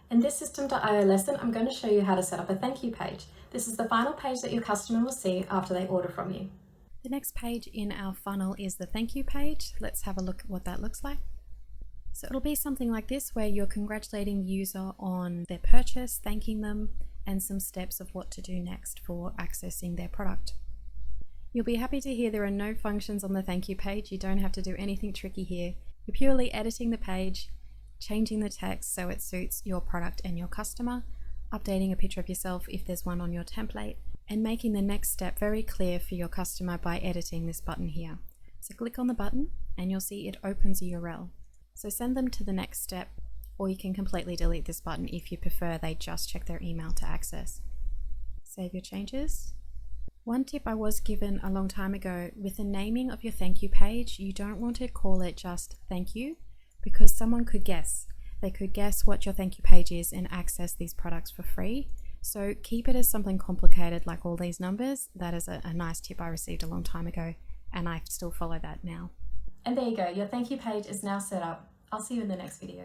In this System.io lesson, I'm going to show you how to set up a thank you page. This is the final page that your customer will see after they order from you. The next page in our funnel is the thank you page. Let's have a look at what that looks like. So it'll be something like this, where you're congratulating the user on their purchase, thanking them, and some steps of what to do next for accessing their product. You'll be happy to hear there are no functions on the thank you page. You don't have to do anything tricky here. You're purely editing the page, changing the text so it suits your product and your customer, updating a picture of yourself if there's one on your template, and making the next step very clear for your customer by editing this button here. So click on the button and you'll see it opens a URL. So send them to the next step, or you can completely delete this button if you prefer they just check their email to access. Save your changes. One tip I was given a long time ago: with the naming of your thank you page, you don't want to call it just thank you, because someone could guess. They could guess what your thank you page is and access these products for free. So keep it as something complicated like all these numbers. That is a nice tip I received a long time ago, and I still follow that now. And there you go, your thank you page is now set up. I'll see you in the next video.